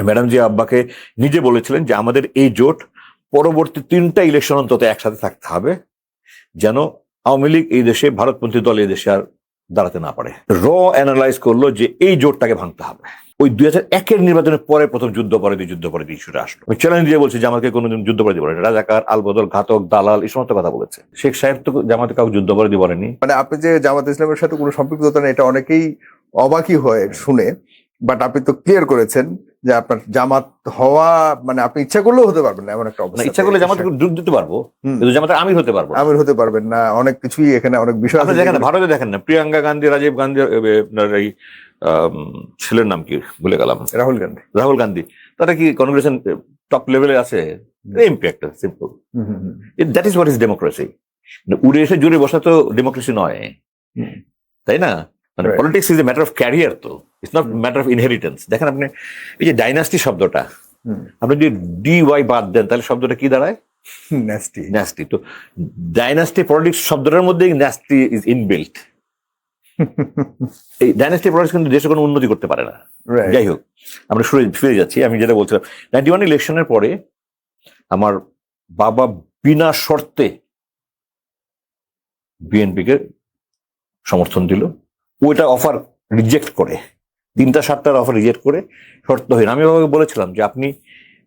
Madam জি আব্বাকে নিজে বলেছিলেন যে আমাদের এই জোট পরবর্তী 3টা ইলেকশন অন্তত একসাথে থাকতে হবে, যেন আওয়ামী লীগ এই দেশে, ভারতপন্থী দল এই দেশে আর দাঁড়াতে না পারে। অ্যানালাইজ করলো যে এই জোটটাকে ভাঙতে হবে। ওই 2001-এর নির্বাচনের পরে প্রথম যুদ্ধাপরাধী ইস্যুটা আসলো। আমি চ্যালেঞ্জ দিয়ে বলছি যে আমাকে কোনোদিন যুদ্ধাপরাধী বলে, রাজাকার, আলবদল, ঘাতক, দালাল, এই সমস্ত কথা বলেছে। শেখ সাহেব তো জামাতে কাউকে যুদ্ধাপরাধী বলেনি। মানে আপনি যে জামাত ইসলামের সাথে কোনো সম্পৃক্ততা নেই, এটা অনেকেই অবাকই হয় শুনে, বাট আপনি তো ক্লিয়ার করেছেন যে আপনার জামাত হওয়া মানে আপনি ইচ্ছা করলেও হতে পারবেন না এমন একটা অবস্থা। ইচ্ছা করলে জামাতে যোগ দিতে পারবো, কিন্তু জামাতে আমির হতে পারবো, আমির হতে পারবেন না। অনেক কিছুই এখানে, অনেক বিষয় আছে। দেখেন ভারতে দেখেন না, প্রিয়াঙ্কা গান্ধী, রাজীব গান্ধী, এই ছেলের নাম কি ভুলে গেলাম, রাহুল গান্ধী, তারা কি কনগ্রেশন টপ লেভেলে আছে? এমপি একটা, simple. That is what is democracy. উড়ে এসে জুড়ে বসা তো ডেমোক্রেসি নয়, তাই না? মানে politics is a matter of career, তো it's not matter of inheritance. দেখেন আপনি এই যে ডাইনাস্টি শব্দটা, আপনি যদি DY বাদ দেন তাহলে শব্দটা কি দাঁড়ায়? ন্যাস্টি। তো ডাইনাস্টি পলিটিক্স শব্দটার মধ্যে ন্যাস্টি ইজ ইনবিল্ট। এই ডাইনাস্টি পলিটিক্স কিন্তু দেশে কোনো উন্নতি করতে পারে না। যাই হোক, আমরা ফিরে যাচ্ছি। আমি যেটা বলছিলাম, 91 ইলেকশনের পরে আমার বাবা বিনা শর্তে বিএনপিকে সমর্থন দিল। ওইটা অফার রিজেক্ট করে, 3টা-7টার অফার রিজেক্ট করে শর্তহীন। আমি বাবাকে বলেছিলাম যে আপনি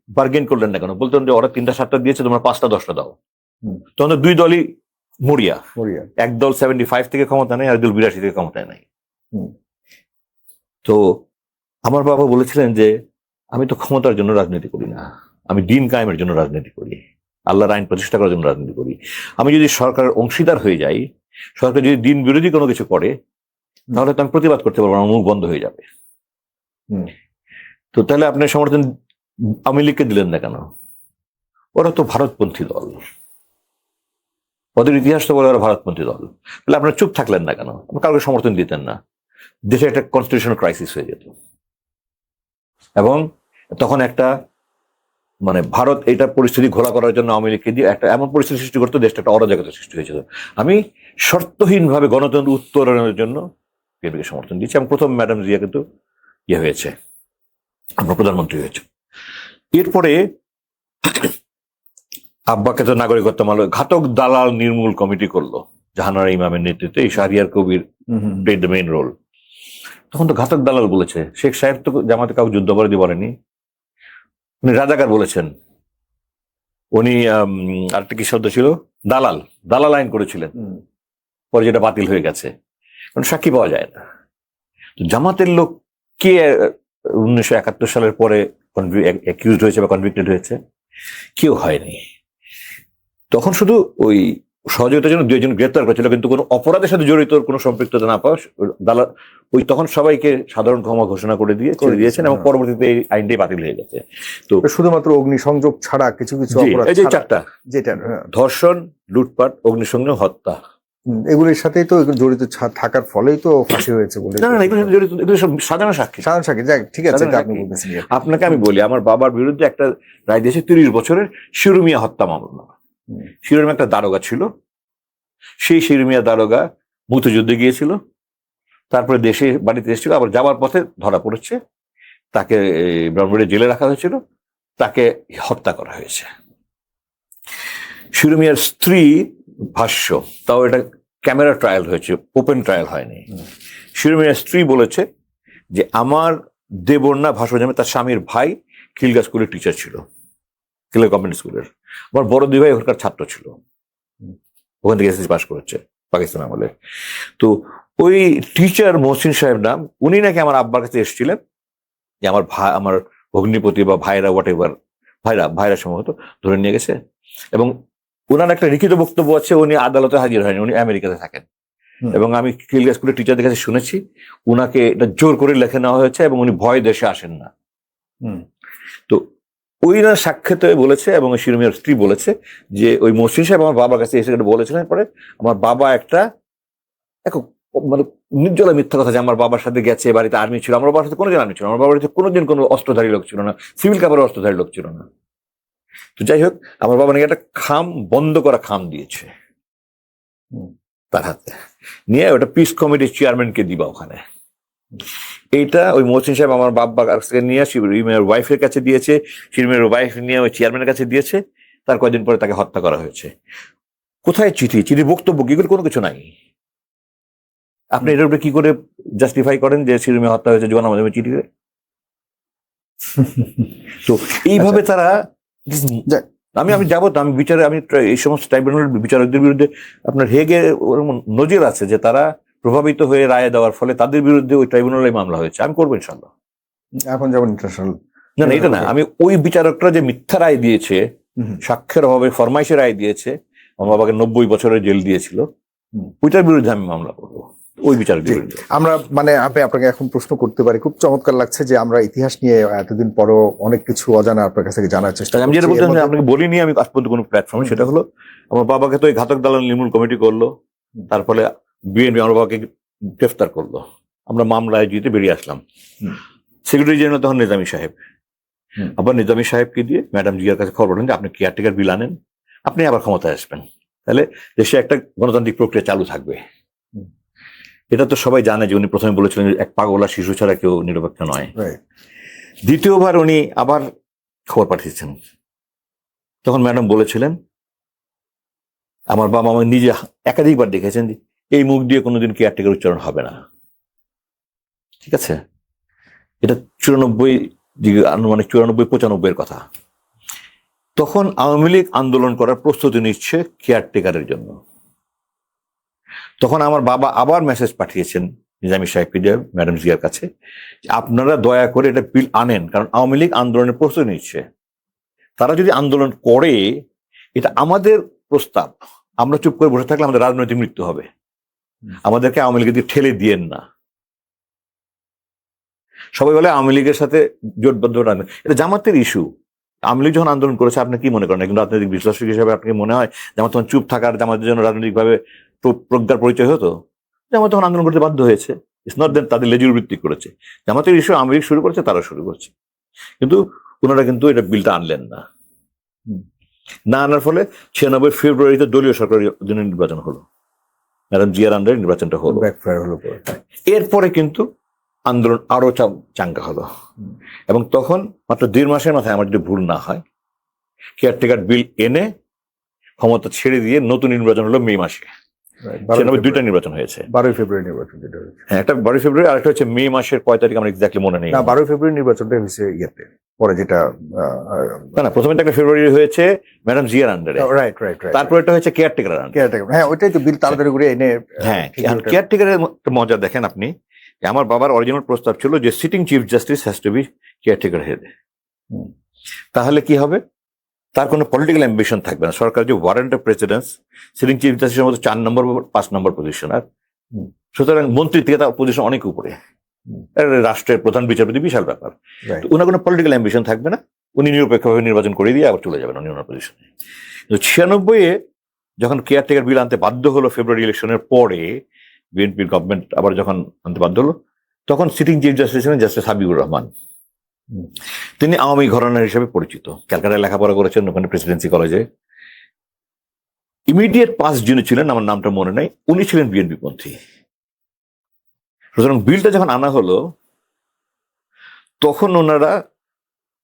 বার্গেন করলেন না কেন? বলতেন যে ওরা 3টা-7টা দিয়েছে, তোমরা 5টা-10টা দাও। তখন তো 2 দলই মরিয়া, এক দল 75 থেকে ক্ষমতা নেই, আর দল 82 থেকে ক্ষমতায় নাই। তো আমার বাবা বলেছিলেন যে আমি তো ক্ষমতার জন্য রাজনীতি করি না, আমি দিন কায়েমের জন্য রাজনীতি করি, আল্লাহর আইন প্রতিষ্ঠা করার জন্য রাজনীতি করি। আমি যদি সরকারের অংশীদার হয়ে যাই, সরকার যদি দিন বিরোধী কোনো কিছু করে, তাহলে তো আমি প্রতিবাদ করতে পারবো না, মুখ বন্ধ হয়ে যাবে। তো তাহলে আপনি সমর্থন আওয়ামী লীগকে দিলেন না কেন? ওরা তো ভারতপন্থী দল, ওদের ইতিহাস তো বলে ওরা ভারতপন্থী দল। তাহলে আপনারা চুপ থাকলেন না কেন? কাউকে সমর্থন দিতেন না, দেশে একটা কনস্টিটিউশনাল ক্রাইসিস হয়ে যেত। এবং তখন একটা মানে ভারত এটা পরিস্থিতি ঘোলা করার জন্য আওয়ামী লীগকে দিয়ে একটা এমন পরিস্থিতি সৃষ্টি করতো, দেশটা একটা অরাজকতা সৃষ্টি হয়েছিল। আমি শর্তহীনভাবে গণতন্ত্র উত্তরণের জন্য বিএনপিকে সমর্থন দিয়েছি। এবং প্রথম ম্যাডাম জিয়া কিন্তু হয়েছে, আমরা প্রধানমন্ত্রী হয়েছে। এরপরে আব্বাকে তো নাগরিকত্ব মামলা ঘাতক দালাল নির্মূল কমিটি করলো জাহানারা ইমামের নেতৃত্বে। এই Shahriar Kabir played the main role. তখন তো ঘাতক দালাল বলেছে। শেখ সাহেব তো জামাতে কাউকে যুদ্ধাপরাধী বলেনি, উনি রাজাকার বলেছেন। উনি আরেকটা কি শব্দ ছিল, দালাল আইন করেছিলেন, পরে যেটা বাতিল হয়ে গেছে, কারণ সাক্ষী পাওয়া যায় না। তো জামাতের লোক কে 1971 সালের পরে অ্যাকিউজড হয়েছে বা কনভিক্টেড হয়েছে? কেউ হয়নি। তখন শুধু ওই সহযোগিতার জন্য 2 জন গ্রেপ্তার করেছিল, কিন্তু কোনো অপরাধের সাথে জড়িত কোনো সম্পৃক্ততা না পাওয়া দালাল ওই তখন সবাইকে সাধারণ ক্ষমা ঘোষণা করে ছেড়ে দিয়েছেন, এবং পরবর্তীতে এই আইনটাই বাতিল হয়ে গেছে। তো শুধুমাত্র অগ্নিসংযোগ ছাড়া কিছু এই যে 4টা, যেটা ধর্ষণ, লুটপাট, অগ্নিসংযোগ, হত্যা, এগুলির সাথেই তো জড়িত থাকার ফলেই তো ফাঁসি হয়েছে বলে। না, এগুলো জড়িত, এগুলো সব সাধারণ সাক্ষী। যাক, ঠিক আছে, আপনাকে আমি বলি, আমার বাবার বিরুদ্ধে একটা রায় দিয়েছে 30 বছরের শিরুমিয়া হত্যা মামলা। শিরুমিয়া একটা দারোগা ছিল, সেই শিরুমিয়া দারোগা মুক্তিযুদ্ধে গিয়েছিল, তারপরে দেশে বাড়িতে এসেছিল, আবার যাওয়ার পথে ধরা পড়েছে, তাকে ব্রাহ্মণবাড়িয়া জেলে রাখা হয়েছিল, তাকে হত্যা করা হয়েছে। শিরুমিয়ার স্ত্রী ভাষ্য, তাও এটা ক্যামেরা ট্রায়াল হয়েছে, ওপেন ট্রায়াল হয়নি। শিরুমিয়ার স্ত্রী বলেছে যে আমার দেবর্ণা ভাষণ জামে তার স্বামীর ভাই খিলগা স্কুলের টিচার ছিল, খিলগা গভর্নমেন্ট স্কুলের। আমার বড় 2 ভাই ওখানকার ছাত্র ছিল, ওখান থেকে এসএসসি পাস করেছে পাকিস্তান আমলে। তো ওই টিচার মহসিন সাহেব নাম, উনি নাকি আমার আব্বার কাছে এসেছিলেন যে আমার ভগ্নিপতি বা ভাইরা হোয়াট এভার, ভাইরা সম্ভবত ধরে নিয়ে গেছে। এবং ওনার একটা লিখিত বক্তব্য আছে, উনি আদালতে হাজির হয়নি, উনি আমেরিকাতে থাকেন। এবং আমি খিলগা স্কুলের টিচারদের কাছে শুনেছি উনাকে এটা জোর করে লেখে নেওয়া হয়েছে, এবং উনি ভয় দেশে আসেন না। তো ওই না সাক্ষাতে বলেছে, এবং শিরুমিয়ার স্ত্রী বলেছে যে ওই মহসিন সাহেব আমার বাবার কাছে এসে বলেছিলেন। পরে আমার বাবা একটা মানে নির্জলা মিথ্যা কথা, যে আমার বাবার সাথে গেছে, বাড়িতে আর্মি ছিল। আমার বাবার সাথে কোনোদিন আর্মি ছিল, আমার বাবার সাথে কোনোদিন কোনো অস্ত্রধারী লোক ছিল না, সিভিল কাপড়ের অস্ত্রধারী লোক ছিল না। তো যাই হোক, আমার বাবা নাকি একটা বন্ধ করা খাম দিয়েছে তার হাতে, নিয়ে ওটা পিস কমিটির চেয়ারম্যানকে দিবা ওখানে। এইটা ওই মহসিন সাহেব আমার বাবার কাছে নিয়ে শিরিমের ওয়াইফের কাছে দিয়েছে, শিরিমের ওয়াইফ নিয়ে ওই চেয়ারম্যানের কাছে দিয়েছে, তার কয়েকদিন পরে তাকে হত্যা করা হয়েছে। কোথায় চিঠির বক্তব্য কি করে? কোনো কিছু নাই। আপনি এটার উপরে কি করে জাস্টিফাই করেন যে শিরিমে হত্যা হয়েছে জোয়ান আমাদের চিঠিতে? তো এইভাবে তারা আমি যাবো, আমি বিচারে আমি এই সমস্ত ট্রাইব্যুনাল বিচারকদের বিরুদ্ধে আপনার হেগে নজির আছে যে তারা প্রভাবিত হয়ে রায় দেওয়ার ফলে তাদের বিরুদ্ধে ওই ট্রাইব্যুনালে মামলা হয়েছে। আমি করবো ইনশাল্লাহ। এখন যেমন ইন্টারন্যাশনাল না এটা না, আমি ওই বিচারকরা যে মিথ্যা রায় দিয়েছে, সাক্ষ্যের অভাবে ফরমাইশে রায় দিয়েছে, আমার বাবাকে 90 বছরের জেল দিয়েছিল, ওইটার বিরুদ্ধে আমি মামলা করবো, ওই বিচারকদের বিরুদ্ধে। আমরা মানে আমি আপনাকে এখন প্রশ্ন করতে পারি, খুব চমৎকার লাগছে যে আমরা ইতিহাস নিয়ে এতদিন পরও অনেক কিছু অজানা আপনার কাছ থেকে জানার চেষ্টা আমি যেটা বলতে আপনাকে বলিনি আমি আজ পর্যন্ত কোনো প্ল্যাটফর্মে, সেটা হলো আমার বাবাকে তো ওই ঘাতক দালাল নির্মূল কমিটি করলো, তারপরে বিএনপি আমার বাবাকে গ্রেফতার করলো, আমরা মামলায় জিতে বেরিয়ে আসলাম। সেক্রেটারি জেনারেল তখন নিজামী সাহেব, আবার নিজামী সাহেবকে দিয়ে ম্যাডাম জিয়ার কাছে খবর বলেন যে আপনি কেয়ারটেকার বিল আনেন, আপনি আবার ক্ষমতায় আসবেন, তাহলে দেশে একটা গণতান্ত্রিক প্রক্রিয়া চালু থাকবে। এটা তো সবাই জানে যে উনি প্রথমে বলেছিলেন এক পাগলা শিশু ছাড়া কেউ নিরপেক্ষ নয়। দ্বিতীয়বার উনি আবার খবর পাঠিয়েছেন, তখন ম্যাডাম বলেছিলেন, আমার বাবা আমার নিজে একাধিকবার দেখেছেন যে এই মুখ দিয়ে কোনোদিন কেয়ারটেকার উচ্চারণ হবে না। ঠিক আছে, এটা 94-95 কথা। তখন আওয়ামী লীগ আন্দোলন করার প্রস্তুতি নিচ্ছে কেয়ারটেকারের জন্য। তখন আমার বাবা আবার মেসেজ পাঠিয়েছেন নিজামী সাহেবকে দিয়ে ম্যাডাম জিয়ার কাছে, আপনারা দয়া করে এটা বিল আনেন, কারণ আওয়ামী লীগ আন্দোলনের প্রস্তুতি নিচ্ছে, তারা যদি আন্দোলন করে এটা আমাদের প্রস্তাব, আমরা চুপ করে বসে থাকলে আমাদের রাজনৈতিক মৃত্যু হবে, আমাদেরকে আওয়ামী লীগের দিয়ে ঠেলে দিয়েন না। সবাই বলে আওয়ামী লীগের সাথে জোটবদ্ধ, এটা জামাতের ইস্যু। আওয়ামী লীগ যখন আন্দোলন করেছে আপনি কি মনে করেন? একজন রাজনৈতিক বিশ্লেষক হিসেবে আপনাকে মনে হয় জামাত তখন চুপ থাকার জামাতের জন্য রাজনৈতিকভাবে প্রজ্ঞার পরিচয় হতো? জামাত তখন আন্দোলন করতে বাধ্য হয়েছে, ইটস নট দেন তাদের লেজুর ভিত্তিক করেছে। জামাতের ইস্যু আওয়ামী লীগ শুরু করেছে, তারা শুরু করছে, কিন্তু ওনারা কিন্তু এটা বিলটা আনলেন না। না আনার ফলে 96 ফেব্রুয়ারিতে দলীয় সরকারের জন্য নির্বাচন হলো, ম্যাডাম জিয়ার আন্ডারে নির্বাচনটা হলো। এরপরে কিন্তু আন্দোলন আরো চাঙ্গা হলো, এবং তখন মাত্র 1.5 মাসের মাথায়, আমার যদি ভুল না হয়, কেয়ারটেকার বিল এনে ক্ষমতা ছেড়ে দিয়ে নতুন নির্বাচন হলো মে মাসে। 2টা নির্বাচন হয়েছে, 12 ফেব্রুয়ারি নির্বাচন যেটা হয়েছে। হ্যাঁ, একটা 12 ফেব্রুয়ারি, আর একটা হচ্ছে মে মাসের কয় তারিখ আমার এক্স্যাক্টলি মনে নেই। 12 ফেব্রুয়ারি নির্বাচনটা হয়েছে ইয়েতে, পরে যেটা না প্রথমে একটা ফেব্রুয়ারি হয়েছে ম্যাডাম জিয়ার আন্ডারে, রাইট, তারপর এটা হয়েছে কেয়ারটেকার আন্ডারে। হ্যাঁ, ওইটাই তো বিল তাড়াতাড়ি করে এনে। হ্যাঁ, কেয়ারটেকারের মজা দেখেন আপনি, আমার বাবার অরিজিনাল প্রস্তাব ছিল যে sitting chief justice has to be caretaker head. তাহলে কি হবে? তার কোনো পলিটিক্যাল অ্যাম্বিশন থাকবে না। সরকার যে warrant of precedence, sitting chief জাস্টিসের মতো 4 নম্বর বা 5 নম্বর পজিশন, আর সুতরাং মন্ত্রী থেকে তার পজিশন অনেক উপরে, রাষ্ট্রের প্রধান বিচারপতি, বিশাল ব্যাপার। ওনার কোনো পলিটিক্যাল অ্যাম্বিশন থাকবে না, উনি নিরপেক্ষভাবে নির্বাচন করে দিয়ে আবার চলে যাবেন উনি ওনার পজিশনে। 96-এ যখন কেয়ারটেকার বিল আনতে বাধ্য হলো ফেব্রুয়ারি ইলেকশনের পরে, বিএনপির গভর্নমেন্ট আবার যখন আনতে বাধ্য হলো, তখন সিটিং চিফ জাস্টিস ছিলেন জাস্টিস হাবিবুর রহমান। তিনি আওয়ামী ঘরানার হিসেবে পরিচিত, ক্যালকাটায় লেখাপড়া করেছেন, ওখানে প্রেসিডেন্সি কলেজে। ইমিডিয়েট পাস যিনি ছিলেন, আমার নামটা মনে নাই, উনি ছিলেন বিএনপি পন্থী। সুতরাং বিলটা যখন আনা হলো, তখন ওনারা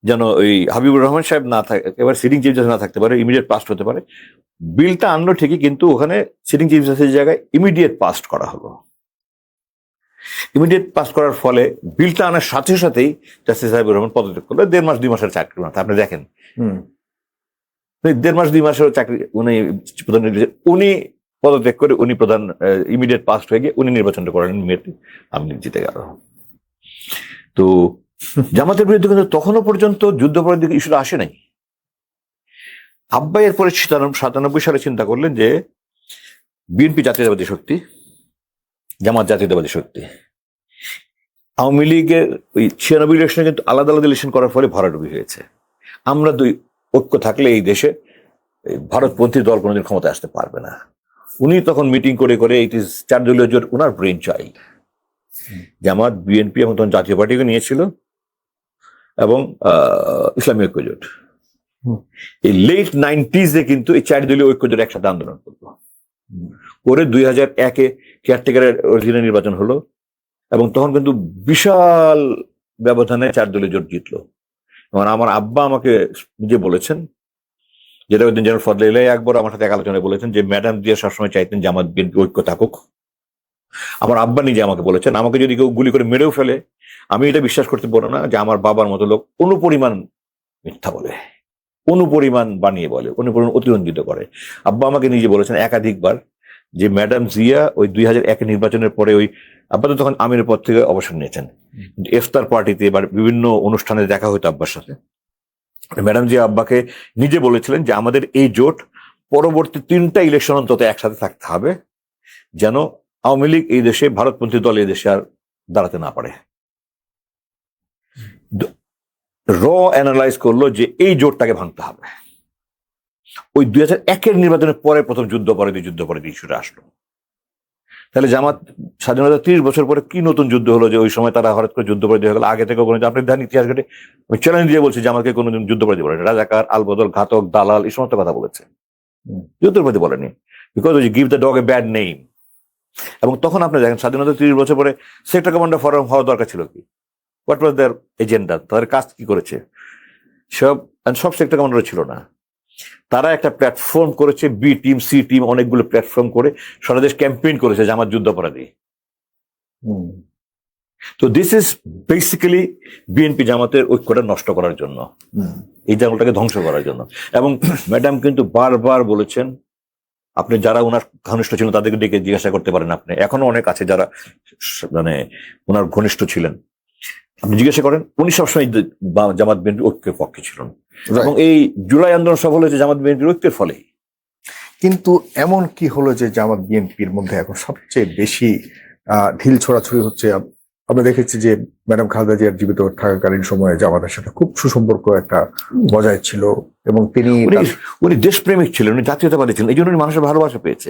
যেন ওই হাবিবুর রহমান সাহেব না থাকে, এবার সিটিং চিফ জাস্টিস না থাকতে পারে, ইমিডিয়েট পাস্ট হতে পারে। বিলটা আনলো ঠিকই, কিন্তু ওখানে সিটিং চিফ জাস্টিসের জায়গায় ইমিডিয়েট পাস্ট করা হলো। ইমিডিয়েট পাস করার ফলে বিলটা আনার সাথে সাথেই জাস্টিস হাবিবুর রহমান পদত্যাগ করলো। 1.5 মাস 2 মাসের চাকরি মাত্র, আপনি দেখেন 1.5 মাস 2 মাসের চাকরি উনি পদত্যাগ করে উনি প্রধান ইমিডিয়েট পাস হয়ে গিয়ে উনি নির্বাচনটা করেন, মেয়েতে আমি জিতে গেল। তো জামাতের বিরুদ্ধে কিন্তু তখনও পর্যন্ত যুদ্ধাপরাধী ইস্যুটা আসে নাই। আব্বা এরপরে 97 সালে চিন্তা করলেন যে বিএনপি জাতীয়তাবাদী শক্তি, জামাত জাতীয়তাবাদী শক্তি, আওয়ামী লীগের ওই 96 ইলেকশনে কিন্তু আলাদা আলাদা ইলেকশন করার ফলে ভরাডুবি হয়েছে। আমরা দুই ঐক্য থাকলে এই দেশে ভারতপন্থী দল কোনোদিন ক্ষমতায় আসতে পারবে না। উনি তখন মিটিং করে করে, ইট ইজ 4 দলীয় জোট ওনার ব্রেন চাইল্ড। জামাত, বিএনপি এবং তখন জাতীয় পার্টিকে নিয়েছিল, এবং ইসলামী ঐক্য জোট। এই লেট 90s-এ কিন্তু এই 4 দলীয় ঐক্য জোট একসাথে আন্দোলন করলো, করে 2001-এ কেয়ারটেকারের অধীনে নির্বাচন হলো, এবং তখন কিন্তু বিশাল ব্যবধানে 4 দলীয় জোট জিতলো। এবং আমার আব্বা আমাকে নিজে বলেছেন, যেটা ওই দিন জেনারেল ফজলে ইলাহি আকবর আমার সাথে এক আলোচনায় বলেছেন, যে ম্যাডাম জিয়া সবসময় চাইতেন জামাত বিএনপি ঐক্য থাকুক। আমার আব্বা নিজে আমাকে বলেছেন, আমাকে যদি কেউ গুলি করে মেরেও ফেলে আমি এটা বিশ্বাস করতে পারবো না যে আমার বাবার মতো লোক অনুপরিমাণ মিথ্যা বলে, অনুপরিমাণ বানিয়ে বলে, অনুপরিমাণ অতিরঞ্জিত করে। আব্বা আমাকে নিজে বলেছেন একাধিকবার যে ম্যাডাম জিয়া ওই 2001 নির্বাচনের পরে, ওই আব্বা তো তখন আমিরের পদ থেকে অবসর নিয়েছেন, ইফতার পার্টিতে বা বিভিন্ন অনুষ্ঠানে দেখা হতো আব্বার সাথে। ম্যাডাম জিয়া আব্বাকে নিজে বলেছিলেন যে আমাদের এই জোট পরবর্তী 3টা ইলেকশন অন্তত একসাথে থাকতে হবে, যেন আওয়ামী লীগ এই দেশে, ভারতপন্থী দল এই দেশে আর দাঁড়াতে না পারে। র অ্যানালাইজ করলো যে এই জোটটাকে ভাঙতে হবে। ওই 2001 নির্বাচনের পরে প্রথম যুদ্ধাপরাধী ইস্যুটা আসলো। তাহলে জামাত স্বাধীনতা 30 বছর পরে কি নতুন যুদ্ধ হলো যে ওই সময় তারা হঠাৎ করে যুদ্ধাপরাধী হয়ে গেল? আগে থেকে কোনো, আপনি ধান ইতিহাস ঘটে আমি চ্যালেঞ্জ দিয়ে বলছি যে আমাকে কোনো যুদ্ধাপরাধী বলে, রাজাকার, আলবদল, ঘাতক, দালাল এই সমস্ত কথা বলেছে, যুদ্ধাপরাধী বলেনি, because give the dog a bad name. এবং তখন আপনি দেখেন স্বাধীনতা 30 বছর পরে সেক্টর কমান্ডার ফরম হওয়া দরকার ছিল কি? What was their agenda? তাদের কাজ কি করেছে? সব সেক্টর কমান্ডার ছিল না। তারা একটা প্ল্যাটফর্ম করেছে, বি টিম, সি টিম, অনেকগুলো প্ল্যাটফর্ম করে সারা দেশ ক্যাম্পেইন করেছে জামাত যুদ্ধাপরাধী। তো দিস ইজ বেসিক্যালি বিএনপি জামাতের ঐক্যটা নষ্ট করার জন্য, এই জামাতটাকে ধ্বংস করার জন্য। এবং ম্যাডাম কিন্তু বারবার বলেছেন, আপনি যারা ওনার ঘনিষ্ঠ ছিলেন তাদেরকে ডেকে জিজ্ঞাসা করতে পারেন, আপনি এখনো অনেক আছে যারা মানে ওনার ঘনিষ্ঠ ছিলেন, আপনি জিজ্ঞাসা করেন, উনি সবসময় জামাত বিএনপি ঐক্যের পক্ষে ছিলেন। এবং এই জুলাই আন্দোলন সফল হয়েছে জামাত বিএনপির ঐক্যের ফলে। কিন্তু এমন কি হলো যে জামাত বিএনপির মধ্যে এখন সবচেয়ে বেশি ঢিল ছোড়াছুড়ি হচ্ছে? আমরা দেখেছি যে ম্যাডাম খালেদা জিয়ার জীবিত থাকাকালীন সময়ে জামাতের সাথে খুব সুসম্পর্ক একটা বজায় ছিল, এবং উনি দেশপ্রেমিক ছিলেন, উনি জাতীয়তাবাদী ছিলেন, এই জন্য উনি মানুষের ভালোবাসা পেয়েছে।